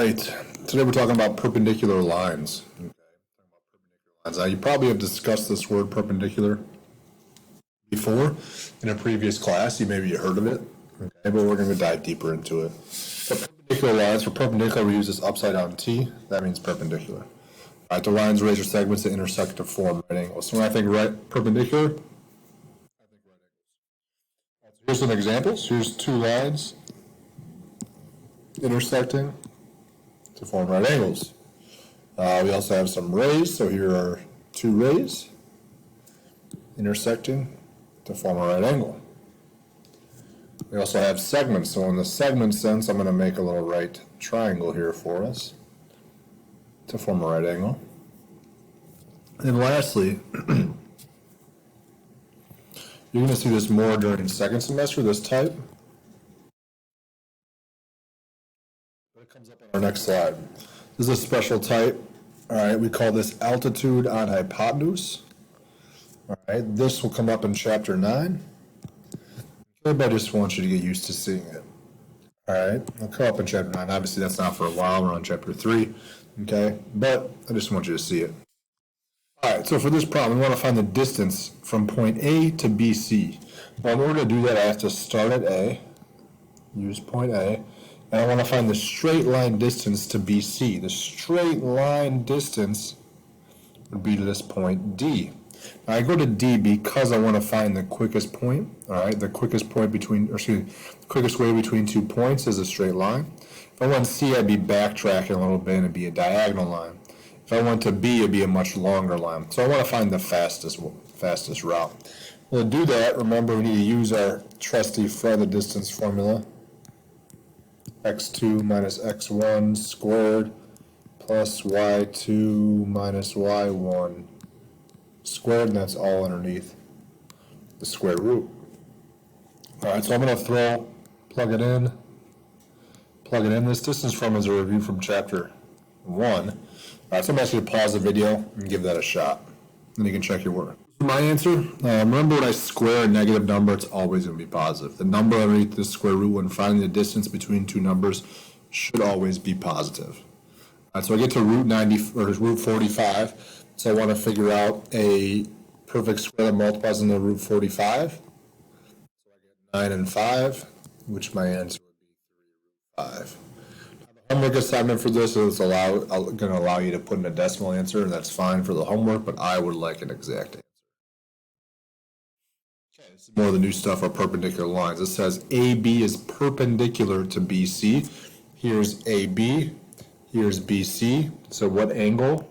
right, today we're talking about perpendicular lines. Okay, talking about perpendicular lines. Now, you probably have discussed this word perpendicular before in a previous class. Maybe you heard of it. Okay, but we're going to dive deeper into it. So perpendicular lines, for perpendicular, we use this upside down T. That means perpendicular. All right, the lines, razor segments that intersect to form right angles. So when I think right perpendicular, I think right angles. So here's some examples. Here's two lines intersecting to form right angles. We also have some rays, so here are two rays intersecting to form a right angle. We also have segments, so in the segment sense, I'm going to make a little right triangle here for us to form a right angle. And lastly, you're going to see this more during second semester, this type. It comes up on our next slide. This is a special type. All right, we call this altitude on hypotenuse. All right, this will come up in chapter 9. I just want you to get used to seeing it. All right, it'll come up in chapter 9. Obviously, that's not for a while. We're on chapter 3. Okay, but I just want you to see it. All right, so for this problem, we want to find the distance from point A to BC. Now, in order to do that, I have to start at A, use point A, and I want to find the straight line distance to BC. The straight line distance would be to this point D. Now I go to D because I want to find the quickest point. All right, the quickest point between, or excuse me, the quickest way between 2 points is a straight line. If I went C, I'd be backtracking a little bit and it'd be a diagonal line. If I went to B, it'd be a much longer line. So I want to find the fastest route. Well, to do that, remember we need to use our trusty farthest distance formula. x2 minus x1 squared plus y2 minus y1 squared, and that's all underneath the square root. All right, so I'm going to plug it in. This distance from is a review from chapter 1. All right, so I'm asking you to pause the video and give that a shot. Then you can check your work. My answer, remember when I square a negative number, it's always going to be positive. The number underneath the square root when finding the distance between two numbers should always be positive. All right, so I get to root 90, or root 45. So I want to figure out a perfect square that multiplies into root 45. So I get 9 and 5, which my answer would be 3 root 5. The homework assignment for this is going to allow you to put in a decimal answer, and that's fine for the homework, but I would like an exact answer. Okay, this is more of the new stuff of perpendicular lines. It says AB is perpendicular to BC. Here's AB, here's BC. So what angle?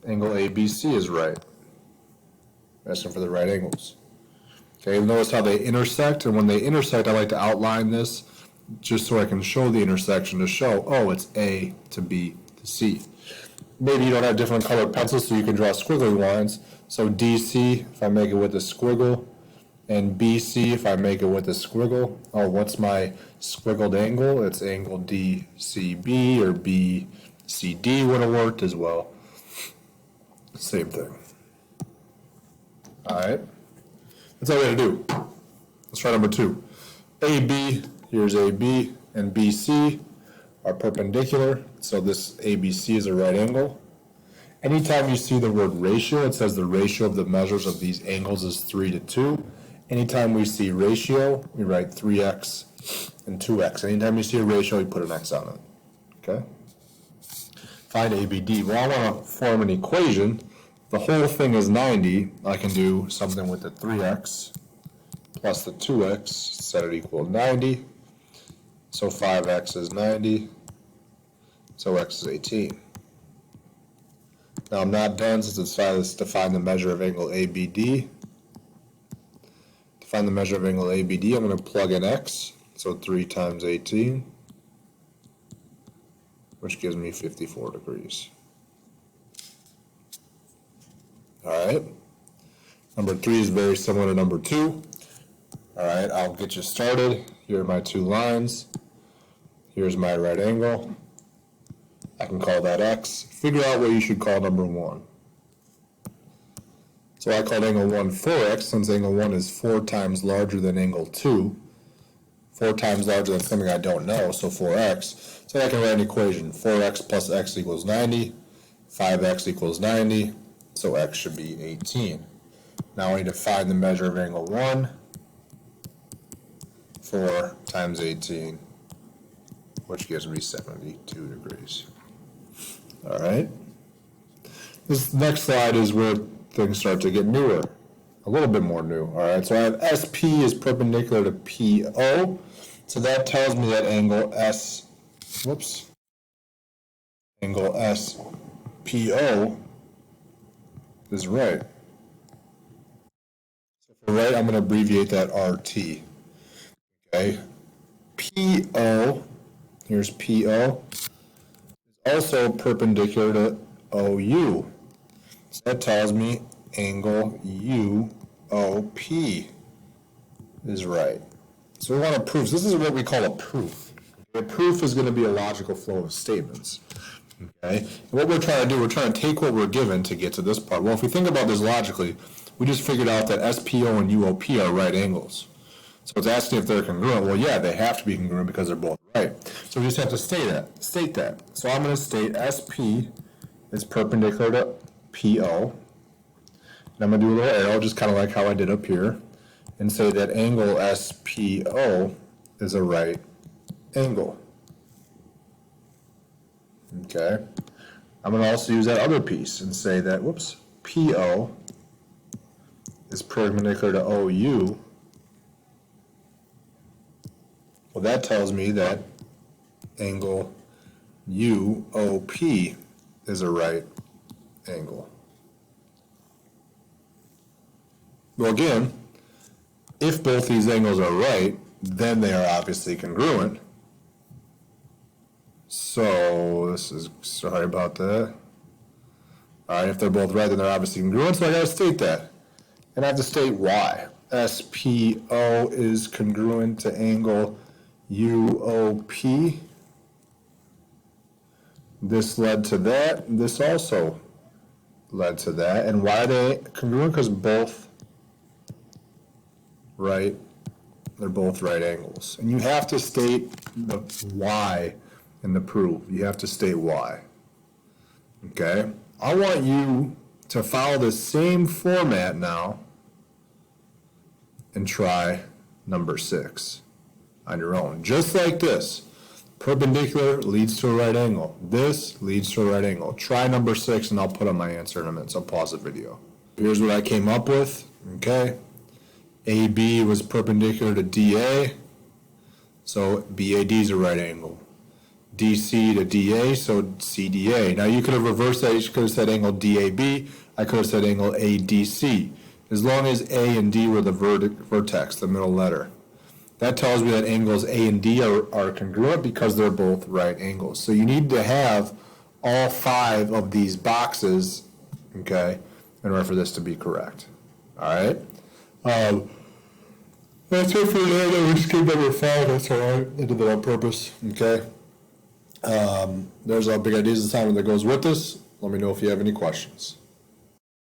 Angle ABC is right. Asking for the right angles. Okay, notice how they intersect, and when they intersect, I like to outline this just so I can show the intersection to show, oh, it's A to B to C. Maybe you don't have different colored pencils, so you can draw squiggly lines. So DC, if I make it with a squiggle, and BC, if I make it with a squiggle. Oh, what's my squiggled angle? It's angle DCB, or BCD would have worked as well. Same thing. All right. That's all we got to do. Let's try number 2. AB, here's AB, and BC are perpendicular. So this ABC is a right angle. Anytime you see the word ratio, it says the ratio of the measures of these angles is 3 to 2. Anytime we see ratio, we write 3x and 2x. Anytime you see a ratio, you put an x on it. Okay? Find ABD. Well, I want to form an equation. The whole thing is 90. I can do something with the 3x plus the 2x, set it equal 90. So 5x is 90. So x is 18. Now I'm not done, since it's to find the measure of angle ABD. To find the measure of angle ABD, I'm going to plug in x. So 3 times 18. Which gives me 54 degrees. All right. Number 3 is very similar to number 2. All right, I'll get you started. Here are my 2 lines. Here's my right angle. I can call that x. Figure out what you should call number 1. So I called angle 1 4x, since angle 1 is 4 times larger than angle 2. 4 times larger than something I don't know, so 4x. So So I can write an equation, 4x plus x equals 90, 5x equals 90, so x should be 18. Now I need to find the measure of angle 1, 4 times 18, which gives me 72 degrees. All right. This next slide is where things start to get newer, a little bit more new. All right, so I have SP is perpendicular to PO, so that tells me that angle angle SPO is right. So for right, I'm going to abbreviate that RT. Okay, PO, here's PO, is also perpendicular to OU. So that tells me angle UOP is right. So we want to prove. This is what we call a proof. A proof is going to be a logical flow of statements. Okay? And what we're trying to do, we're trying to take what we're given to get to this part. Well, if we think about this logically, we just figured out that SPO and UOP are right angles. So it's asking if they're congruent. Well, yeah, they have to be congruent because they're both right. So we just have to state that. So I'm going to state SP is perpendicular to PO. And I'm going to do a little arrow, just kind of like how I did up here, and say that angle SPO is a right angle. Okay. I'm going to also use that other piece and say that, PO is perpendicular to OU. Well, that tells me that angle UOP is a right angle. Well, again, if both these angles are right, then they are obviously congruent. So, sorry about that. All right, if they're both right, then they're obviously congruent, so I gotta state that. And I have to state why. SPO is congruent to angle UOP. This led to that, and this also led to that. And why are they congruent? Because both right, they're both right angles. And you have to state the why in the proof. You have to state why. Okay? I want you to follow the same format now and try number 6 on your own. Just like this. Perpendicular leads to a right angle. This leads to a right angle. Try number 6 and I'll put on my answer in a minute. So pause the video. Here's what I came up with. Okay. AB was perpendicular to DA. So BAD is a right angle. DC to DA, so CDA. Now you could have reversed that. You could have said angle DAB. I could have said angle ADC. As long as A and D were the vertex, the middle letter. That tells me that angles A and D are congruent because they're both right angles. So you need to have all 5 of these boxes, okay, in order for this to be correct. All right? That's it for today. We skipped number 5. That's all right. I did that on purpose, okay? There's our big ideas assignment that goes with this. Let me know if you have any questions.